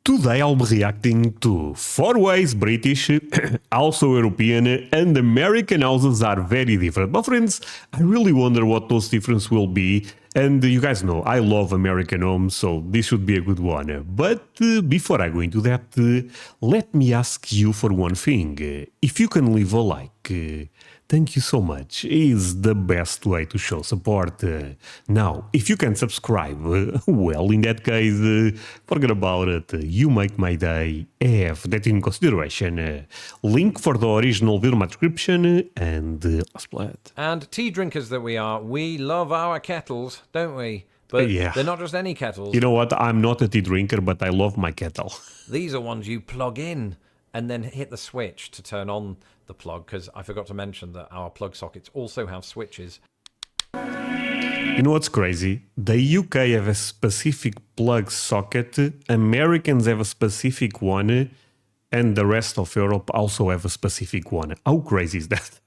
Today I'll be reacting to 4 ways British, also European and American houses are very different. But friends, I really wonder what those differences will be. And you guys know, I love American homes, so this should be a good one. But before I go into that, let me ask you for one thing. If you can leave a like, thank you so much. Is the best way to show support. Now, if you can subscribe, well, in that case, forget about it. You make my day. Have that in consideration. Link for the original video in my description, and let's play it. And tea drinkers that we are, we love our kettles, don't we? But Yeah. they're not just any kettles. You know what? I'm not a tea drinker, but I love my kettle. These are ones you plug in and then hit the switch to turn on the plug, because I forgot to mention that our plug sockets also have switches. You know what's crazy? The UK have a specific plug socket, Americans have a specific one, and the rest of Europe also have a specific one. How crazy is that?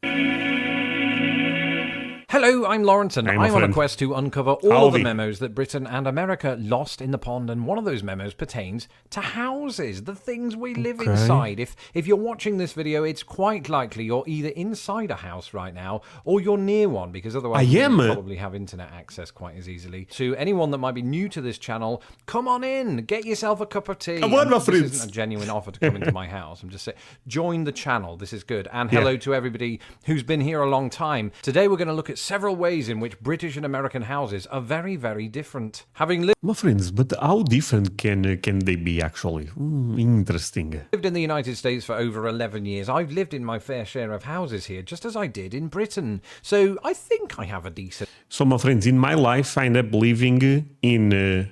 Hello, I'm Lawrence, and Hey, my I'm on a friend. quest to uncover all of the Howdy. memos that Britain and America lost in the pond, and one of those memos pertains to houses, the things we live Okay. inside. If you're watching this video, it's quite likely you're either inside a house right now, or you're near one, because otherwise I you am. wouldn't probably have internet access quite as easily. To anyone that might be new to this channel, come on in, get yourself a cup of tea. Come on, And my this friends. isn't a genuine offer to come into my house. I'm just saying, join the channel. This is good. And hello to everybody who's been here a long time. Today we're going to look at several ways in which British and American houses are very, very different. Having My friends, but how different can they be actually? Interesting. lived in the United States for over 11 years, I've lived in my fair share of houses here, just as I did in Britain. So I think I have a decent... So my friends, in my life I end up living in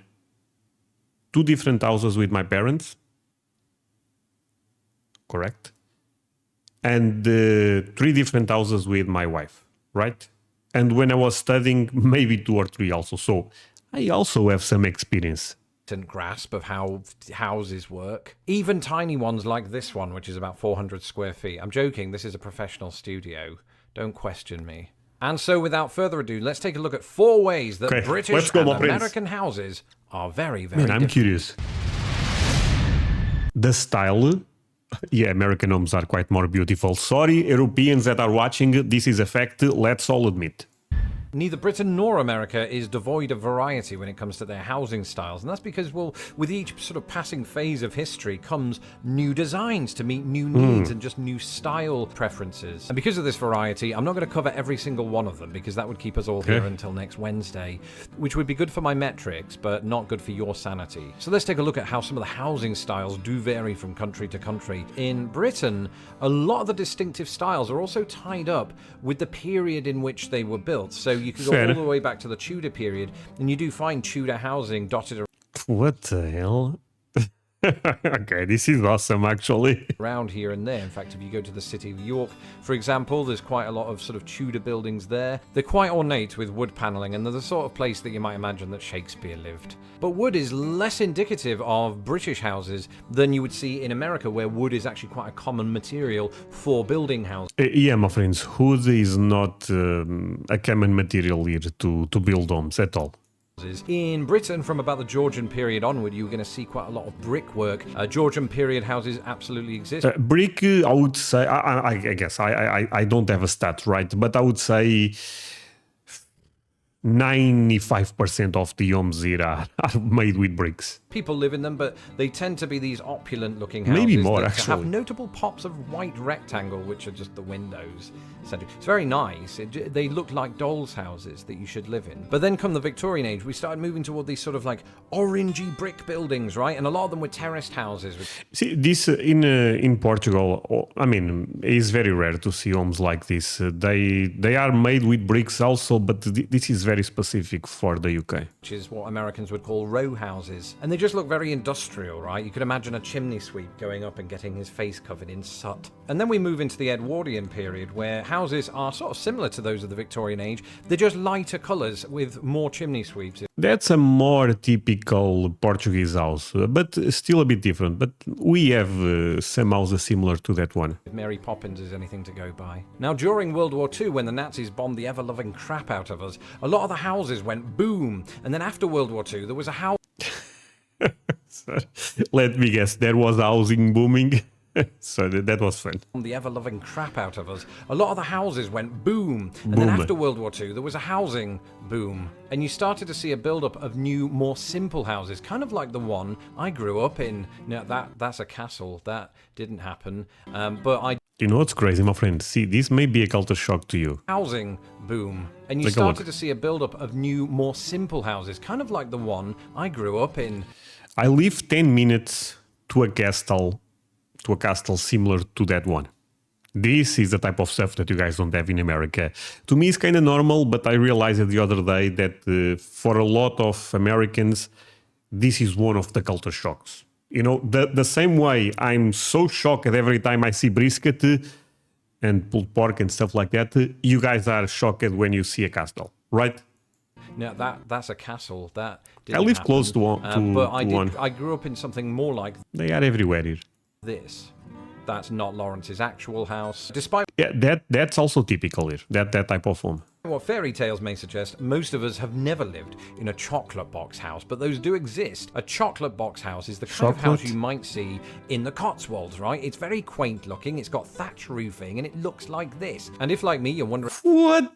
2 different houses with my parents. Correct? And 3 different houses with my wife, right? And when I was studying, maybe 2 or 3 also. So I also have some experience. grasp of how houses work. Even tiny ones like this one, which is about 400 square feet. I'm joking, this is a professional studio. Don't question me. And so without further ado, let's take a look at 4 ways that Okay, British let's go, and my friends. American houses are very, very Man, I'm different. curious. The style. Yeah, American homes are quite more beautiful. Sorry, Europeans that are watching, this is a fact, let's all admit. Neither Britain nor America is devoid of variety when it comes to their housing styles, and that's because, well, with each sort of passing phase of history comes new designs to meet new needs and just new style preferences. And because of this variety, I'm not going to cover every single one of them, because that would keep us all here until next Wednesday, which would be good for my metrics, but not good for your sanity. So let's take a look at how some of the housing styles do vary from country to country. In Britain, a lot of the distinctive styles are also tied up with the period in which they were built. So you could go Fair. all the way back to the Tudor period, and you do find Tudor housing dotted What the hell? Okay, this is awesome actually. around here and there. In fact, if you go to the city of York, for example, there's quite a lot of sort of Tudor buildings there. They're quite ornate with wood paneling, and they're the sort of place that you might imagine that Shakespeare lived. But wood is less indicative of British houses than you would see in America, where wood is actually quite a common material for building houses. Yeah, my friends, wood is not a common material here to build homes at all. In Britain, from about the Georgian period onward, you're going to see quite a lot of brickwork. Georgian period houses absolutely exist. Brick, I would say, I guess, I don't have a stat, right? But I would say 95% of the homes here are made with bricks. People live in them, but they tend to be these opulent-looking houses. Maybe more, that actually. have notable pops of white rectangle, which are just the windows. It's very nice. They look like dolls' houses that you should live in. But then come the Victorian age, we started moving toward these sort of like orangey brick buildings, right? And a lot of them were terraced houses. See, this in Portugal, I mean, it's very rare to see homes like this. They are made with bricks also, but this is very specific for the UK. Which is what Americans would call row houses. And they just look very industrial, right? You could imagine a chimney sweep going up and getting his face covered in soot. And then we move into the Edwardian period, where houses are sort of similar to those of the Victorian age. They're just lighter colours with more chimney sweeps. That's a more typical Portuguese house, but still a bit different. But we have some houses similar to that one. If Mary Poppins is anything to go by. Now, during World War II, when the Nazis bombed the ever-loving crap out of us, a lot of the houses went boom. And then after World War II, there was a house So, let me guess, there was housing booming. So that was fun. The ever-loving crap out of us. A lot of the houses went boom. And then after World War II, there was a housing boom. And you started to see a build-up of new, more simple houses, kind of like the one I grew up in. Now, that's a castle. That didn't happen. You know what's crazy, my friend? See, this may be a culture shock to you. Housing boom. And you started to see a build-up of new, more simple houses, kind of like the one I grew up in. I live 10 minutes to a castle similar to that one. This is the type of stuff that you guys don't have in America. To me, it's kind of normal, but I realized the other day that for a lot of Americans, this is one of the culture shocks. You know, the same way I'm so shocked every time I see brisket and pulled pork and stuff like that, you guys are shocked when you see a castle, right? Now that's a castle. That I live happen. close to one. But I grew up in something more like They are everywhere here. this. That's not Lawrence's actual house. Despite That's also typical here. That type of home. what fairy tales may suggest, most of us have never lived in a chocolate box house, but those do exist. A chocolate box house is the kind of house you might see in the Cotswolds, right? It's very quaint looking, it's got thatch roofing, and it looks like this. And if, like me, you're wondering What?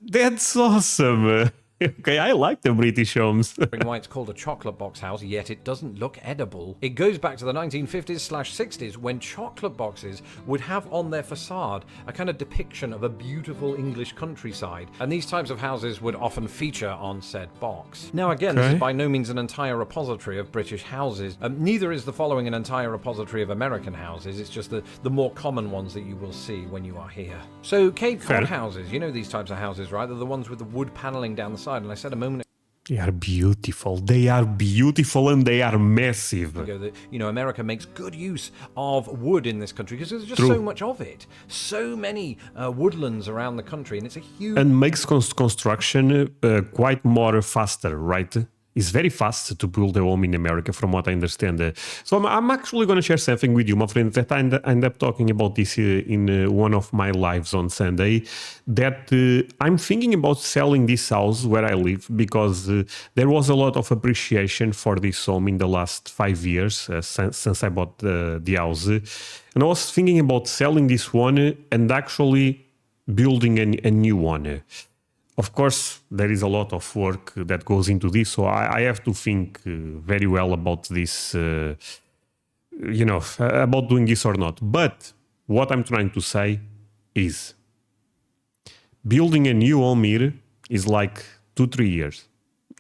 That's awesome. Okay, I like the British homes. why it's called a chocolate box house, yet it doesn't look edible. It goes back to the 1950s/60s when chocolate boxes would have on their facade a kind of depiction of a beautiful English countryside, and these types of houses would often feature on said box. Now again, this is by no means an entire repository of British houses. Neither is the following an entire repository of American houses. It's just the more common ones that you will see when you are here. So Cape Cod houses, you know these types of houses, right? They're the ones with the wood paneling down the side. And I said a moment They are beautiful. They are beautiful and they are massive. ago that, you know, America makes good use of wood in this country because there's just so much of it. So many woodlands around the country, and it's a huge... And makes construction quite more faster, right? It's very fast to build a home in America, from what I understand. So I'm actually going to share something with you, my friends, that I end up talking about this in one of my lives on Sunday, that I'm thinking about selling this house where I live because there was a lot of appreciation for this home in the last 5 years since I bought the house. And I was thinking about selling this one and actually building a new one. Of course, there is a lot of work that goes into this, so I have to think very well about this, about doing this or not. But what I'm trying to say is building a new home here is like 2-3 years.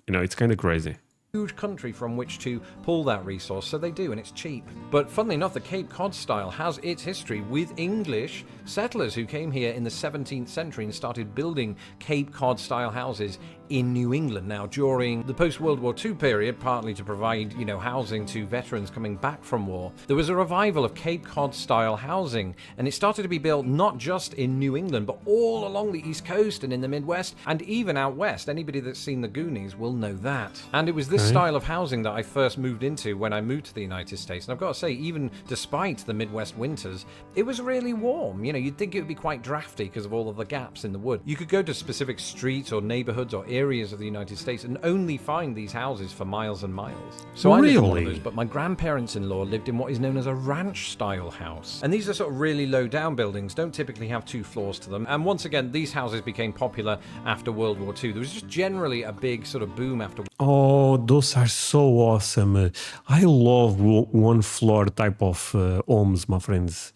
You know, it's kind of crazy. Huge country from which to pull that resource, so they do, and it's cheap. But funnily enough, the Cape Cod style has its history with English settlers who came here in the 17th century and started building Cape Cod style houses in New England. Now, during the post-World War II period, partly to provide, housing to veterans coming back from war, there was a revival of Cape Cod style housing, and it started to be built not just in New England, but all along the East Coast and in the Midwest, and even out west. Anybody that's seen the Goonies will know that. And it was this style of housing that I first moved into when I moved to the United States. And I've got to say, even despite the Midwest winters, it was really warm. You'd think it would be quite drafty because of all of the gaps in the wood. You could go to specific streets or neighborhoods or areas of the United States and only find these houses for miles and miles. So I lived in one of those, but my grandparents-in-law lived in what is known as a ranch-style house. And these are sort of really low-down buildings, don't typically have 2 floors to them. And once again, these houses became popular after World War II. There was just generally a big sort of boom after... Oh, those are so awesome. I love one-floor type of homes, my friends.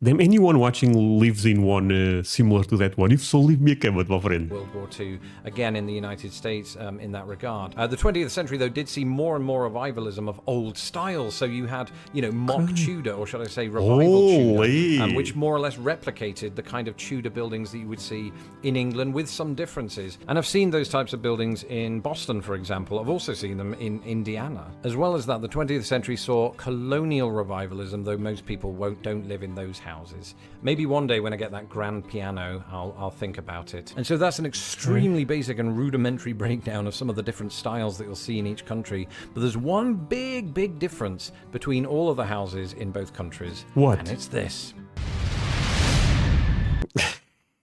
Anyone watching lives in one similar to that one. If so, leave me a comment, my friend. World War II, again in the United States in that regard. The 20th century, though, did see more and more revivalism of old styles. So you had, mock Tudor, or should I say revival Tudor, which more or less replicated the kind of Tudor buildings that you would see in England with some differences. And I've seen those types of buildings in Boston, for example. I've also seen them in Indiana. As well as that, the 20th century saw colonial revivalism, though most people don't live in those houses. Maybe one day when I get that grand piano, I'll think about it. And so that's an extremely basic and rudimentary breakdown of some of the different styles that you'll see in each country. But there's one big difference between all of the houses in both countries. What? And it's this.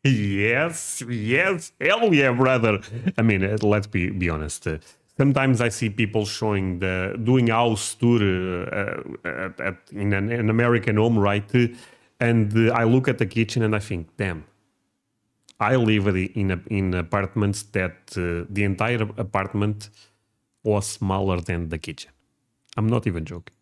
Yes, hell yeah, brother. I mean, let's be honest. sometimes I see people showing doing house tour in an American home, right? And I look at the kitchen and I think, damn, I live in apartments that the entire apartment was smaller than the kitchen. I'm not even joking.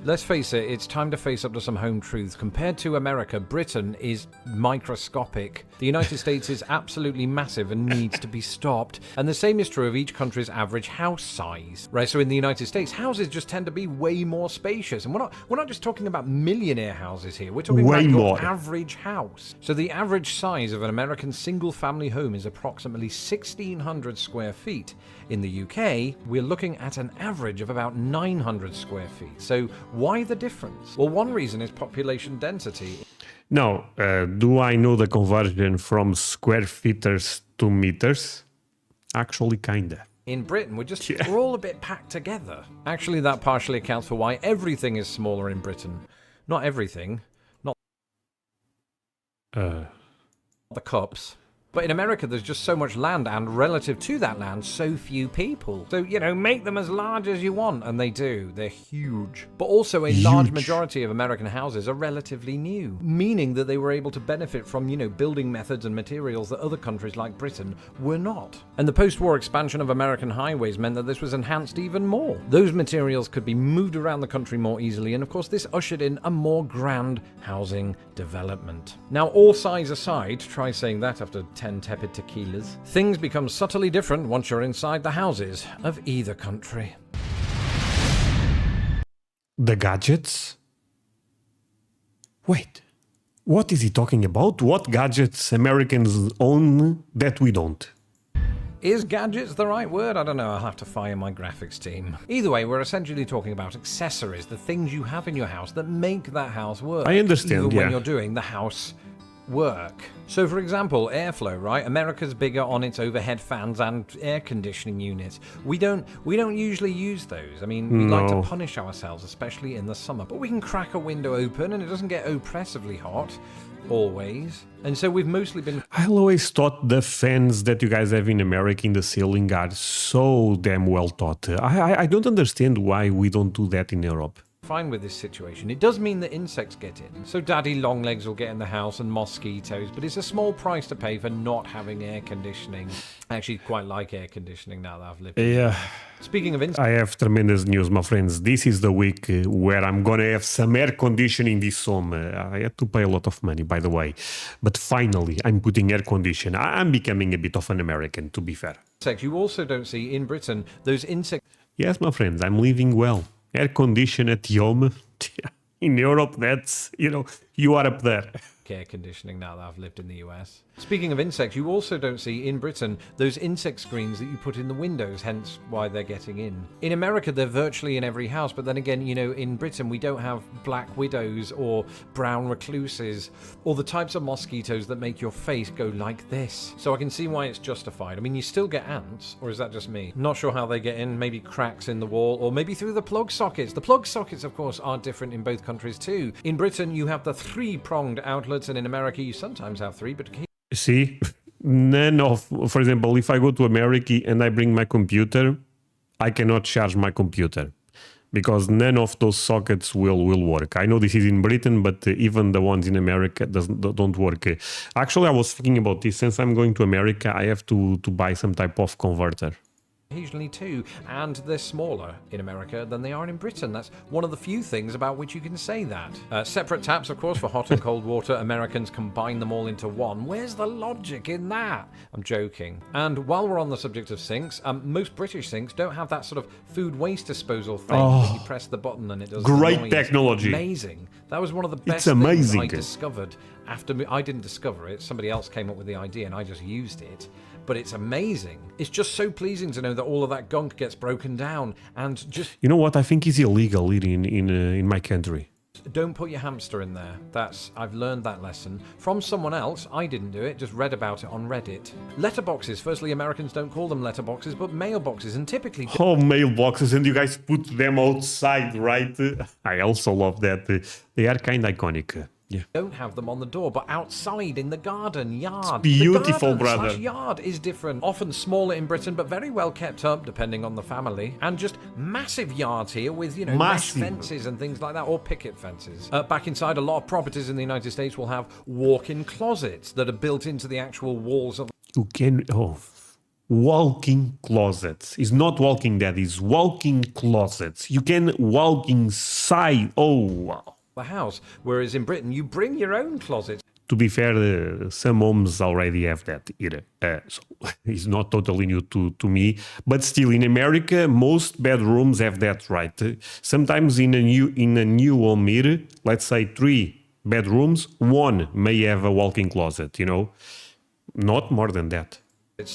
Let's face it, it's time to face up to some home truths. Compared to America, Britain is microscopic. The United States is absolutely massive and needs to be stopped. And the same is true of each country's average house size. Right, so in the United States, houses just tend to be way more spacious. And we're not just talking about millionaire houses here. We're talking about your average house. So the average size of an American single-family home is approximately 1,600 square feet. In the UK, we're looking at an average of about 900 square feet. So why the difference? Well, one reason is population density. Now, do I know the conversion from square feeters to meters? Actually, kinda. In Britain, we're all a bit packed together. Actually, that partially accounts for why everything is smaller in Britain. Not everything. Not the cups. But in America, there's just so much land, and relative to that land, so few people. So, make them as large as you want, and they do. They're huge. But also, a large majority of American houses are relatively new, meaning that they were able to benefit from, building methods and materials that other countries like Britain were not. And the post-war expansion of American highways meant that this was enhanced even more. Those materials could be moved around the country more easily, and of course, this ushered in a more grand housing development. Now, all size aside, try saying that after 10 tepid tequilas, things become subtly different once you're inside the houses of either country. The gadgets? Wait, what is he talking about? What gadgets Americans own that we don't? Is gadgets the right word? I don't know, I'll have to fire my graphics team. Either way, we're essentially talking about accessories, the things you have in your house that make that house work. I understand, even when you're doing the house work. So for example, airflow, right? America's bigger on its overhead fans and air conditioning units. We don't usually use those. I mean, we like to punish ourselves, especially in the summer. But we can crack a window open and it doesn't get oppressively hot. Always. And so we've mostly been... I always thought the fans that you guys have in America in the ceiling are so damn well thought. I don't understand why we don't do that in Europe. Fine with this situation. It does mean that insects get in. So daddy longlegs will get in the house and mosquitoes, but it's a small price to pay for not having air conditioning. I actually quite like air conditioning now that I've lived in. Yeah. Speaking of insects... I have tremendous news, my friends. This is the week where I'm gonna have some air conditioning this home. I had to pay a lot of money, by the way. But finally, I'm putting air condition. I'm becoming a bit of an American, to be fair. You also don't see in Britain those insects... Yes, my friends, I'm living well. Air condition at home. In Europe, that's, you are up there. Air conditioning now that I've lived in the US. Speaking of insects, you also don't see in Britain those insect screens that you put in the windows, hence why they're getting in. In America, they're virtually in every house, but then again, in Britain, we don't have black widows or brown recluses or the types of mosquitoes that make your face go like this. So I can see why it's justified. I mean, you still get ants, or is that just me? Not sure how they get in, maybe cracks in the wall, or maybe through the plug sockets. The plug sockets, of course, are different in both countries too. In Britain, you have the three-pronged outlets, and in America, you sometimes have three, but see, none of, for example, if I go to America and I bring my computer, I cannot charge my computer because none of those sockets will work. I know this is in Britain, but even the ones in America don't work. Actually, I was thinking about this. Since I'm going to America, I have to buy some type of converter. Occasionally too, and they're smaller in America than they are in Britain. That's one of the few things about which you can say that. Separate taps, of course, for hot and cold water. Americans combine them all into one. Where's the logic in that? I'm joking. And while we're on the subject of sinks, most British sinks don't have that sort of food waste disposal thing that you press the button and it does great the noise. Technology. Amazing. That was one of the best things I discovered after I didn't discover it. Somebody else came up with the idea and I just used it. But it's amazing. It's just so pleasing to know that all of that gunk gets broken down and just... You know what? I think it's illegal here in my country. Don't put your hamster in there. I've learned that lesson from someone else. I didn't do it, just read about it on Reddit. Letterboxes. Firstly, Americans don't call them letterboxes, but mailboxes, and typically... Oh, mailboxes, and you guys put them outside, right? I also love that. They are kind of iconic. Yeah. Don't have them on the door, but outside in the garden, yard. Beautiful, the brother. garden/yard is different. Often smaller in Britain, but very well kept up, depending on the family. And just massive yards here with, mesh Massive. fences and things like that, or picket fences. Back inside, a lot of properties in the United States will have walk-in closets that are built into the actual walls of You can... walking closets. It's not walking dead, it's walking closets. You can walk inside. Oh, wow. the house. Whereas in Britain, you bring your own closets. To be fair, some homes already have that here. So it's not totally new to me. But still, in America, most bedrooms have that, right? Sometimes in a new home here, let's say 3 bedrooms, 1 may have a walk-in closet, Not more than that.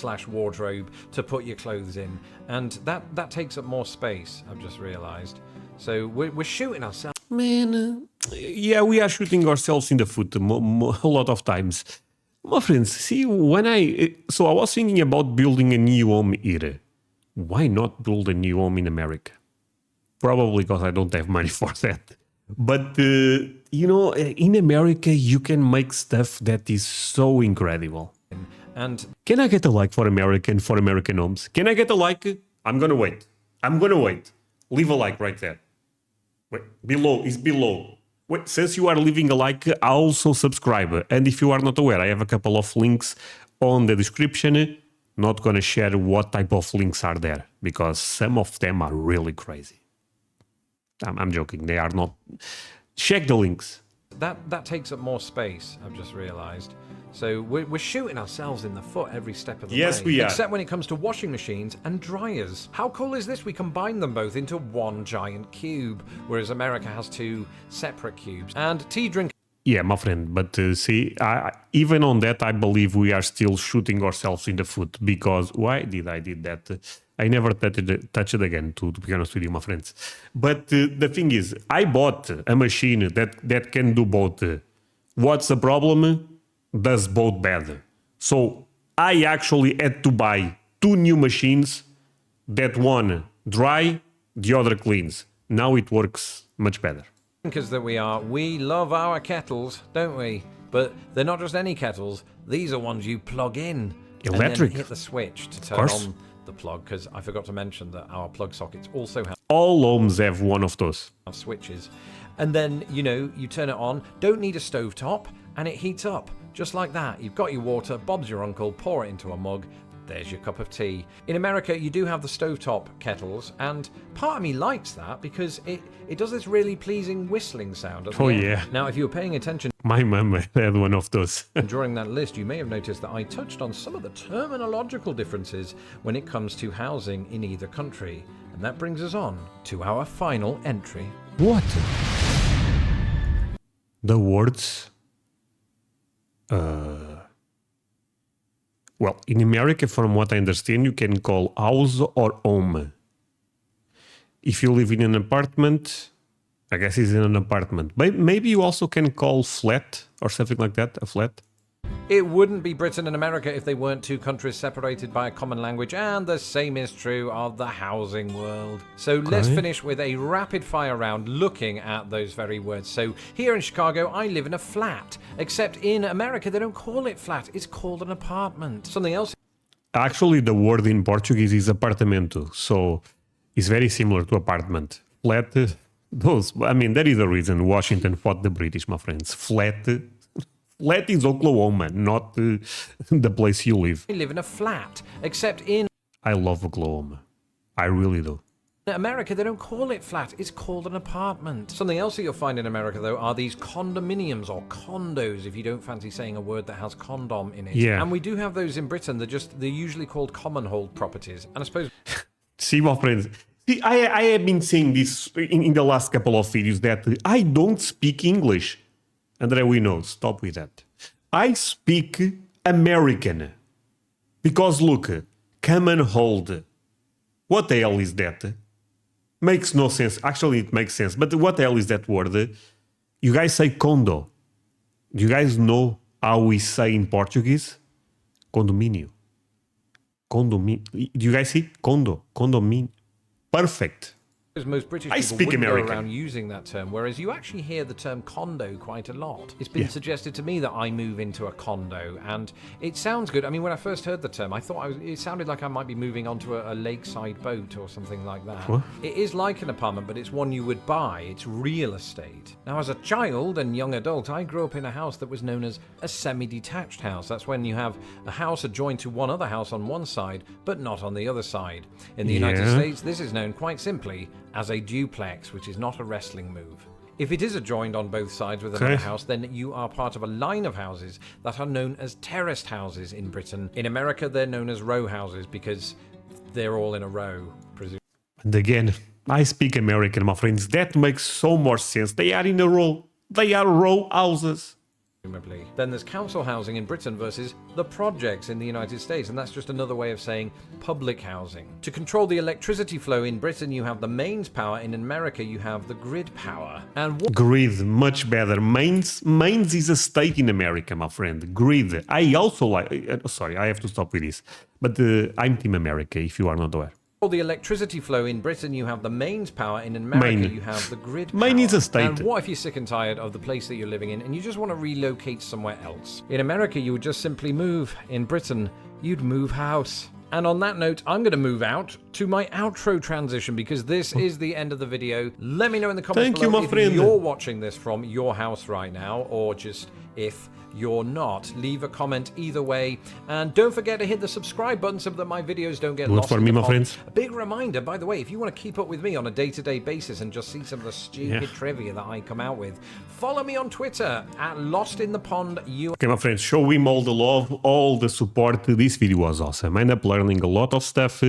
/ wardrobe to put your clothes in, and that takes up more space. I've just realised. So we're shooting ourselves. Man, yeah, we are shooting ourselves in the foot a lot of times. My friends, see, so I was thinking about building a new home here. Why not build a new home in America? Probably because I don't have money for that. But, in America, you can make stuff that is so incredible. And can I get a like for American homes? Can I get a like? I'm gonna wait. Leave a like right there. Wait, below. Wait, since you are leaving a like, I also subscribe. And if you are not aware, I have a couple of links on the description. Not gonna share what type of links are there because some of them are really crazy. I'm joking. They are not. Check the links. that takes up more space. I've just realised. So we're shooting ourselves in the foot every step of the way. Yes, we are. Except when it comes to washing machines and dryers. How cool is this? We combine them both into one giant cube, whereas America has 2 separate cubes. And tea drink. Yeah, my friend, but see, even on that, I believe we are still shooting ourselves in the foot because why did I did that? I never touch it again, to be honest with you, my friends. But the thing is, I bought a machine that can do both. What's the problem? Does both bad. So I actually had to buy 2 new machines, that one dry, the other cleans. Now it works much better. Drinkers that we love our kettles, don't we? But they're not just any kettles. These are ones you plug in. Electric. And then hit the switch to turn on the plug, because I forgot to mention that our plug sockets also have all homes have one of those switches. And then, you turn it on, don't need a stovetop, and it heats up. Just like that. You've got your water, Bob's your uncle, pour it into a mug, there's your cup of tea. In America, you do have the stovetop kettles, and part of me likes that because it does this really pleasing whistling sound. Oh, yeah. Now, if you were paying attention, my mum had one of those. during that list, you may have noticed that I touched on some of the terminological differences when it comes to housing in either country. And that brings us on to our final entry. What? The words... Well, in America, from what I understand, you can call house or home. If you live in an apartment, I guess it's in an apartment. Maybe you also can call flat or something like that, a flat. It wouldn't be Britain and America if they weren't 2 countries separated by a common language, and the same is true of the housing world. So let's finish with a rapid fire round looking at those very words. So here in Chicago, I live in a flat, except in America they don't call it flat, it's called an apartment. Something else. Actually, the word in Portuguese is apartamento, so it's very similar to apartment. Flat, that is the reason Washington fought the British, my friends. Flat is Oklahoma, not the place you live. I live in a flat, except in I love Oklahoma. I really do. America, they don't call it flat, it's called an apartment. Something else that you'll find in America, though, are these condominiums or condos, if you don't fancy saying a word that has condom in it. Yeah. And we do have those in Britain, they're usually called common hold properties. And I suppose... See, my friends, I have been saying this in the last couple of videos that I don't speak English. André, we know. Stop with that. I speak American. Because look, come and hold. What the hell is that? Makes no sense. Actually, it makes sense. But what the hell is that word? You guys say condo. Do you guys know how we say in Portuguese? Condomínio. Do you guys see? Condomínio. Perfect. Most British I people speak wouldn't American. go around using that term, whereas you actually hear the term condo quite a lot. It's been suggested to me that I move into a condo, and it sounds good. I mean, when I first heard the term, I thought it sounded like I might be moving onto a lakeside boat or something like that. What? It is like an apartment, but it's one you would buy. It's real estate. Now, as a child and young adult, I grew up in a house that was known as a semi-detached house. That's when you have a house adjoined to one other house on one side, but not on the other side. In the United States, this is known quite simply as a duplex, which is not a wrestling move. If it is adjoined on both sides with another house, then you are part of a line of houses that are known as terraced houses in Britain. In America, they're known as row houses because they're all in a row, presumably. And again, I speak American, my friends. That makes so much sense. They are in a row. They are row houses. Then there's council housing in Britain versus the projects in the United States, and that's just another way of saying public housing. To control the electricity flow in Britain, you have the mains power. In America, you have the grid power. And Grid, much better. Mains is a state in America, my friend. Grid. I also like... sorry, I have to stop with this. But I'm Team America, if you are not aware. for the electricity flow in Britain, you have the mains power. In America, you have the grid power. Main is a state. And what if you're sick and tired of the place that you're living in and you just want to relocate somewhere else? In America, you would just simply move. In Britain, you'd move house. And on that note, I'm going to move out to my outro transition because this is the end of the video. Let me know in the comments below if you're watching this from your house right now, or just if you're not. Leave a comment either way. And don't forget to hit the subscribe button so that my videos don't get lost. For me, my friends. A big reminder, by the way, if you want to keep up with me on a day-to-day basis and just see some of the stupid trivia that I come out with, follow me on Twitter at LostInThePond. Okay, my friends, show him all the love, all the support. This video was awesome. I ended up learning a lot of stuff,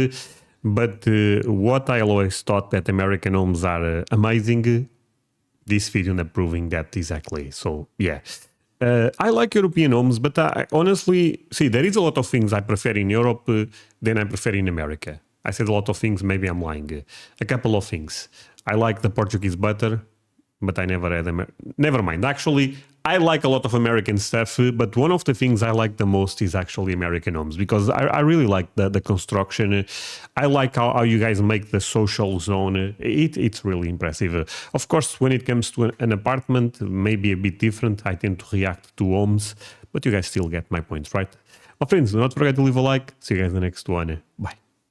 but what I always thought that American homes are amazing, this video ended up proving that exactly. So, yeah. I like European homes, but honestly, see, there is a lot of things I prefer in Europe than I prefer in America. I said a lot of things, maybe I'm lying. A couple of things. I like the Portuguese butter, but I never had never mind. Actually, I like a lot of American stuff, but one of the things I like the most is actually American homes because I really like the construction. I like how you guys make the social zone. It's really impressive. Of course, when it comes to an apartment, maybe a bit different. I tend to react to homes, but you guys still get my points, right? My friends, do not forget to leave a like. See you guys in the next one. Bye.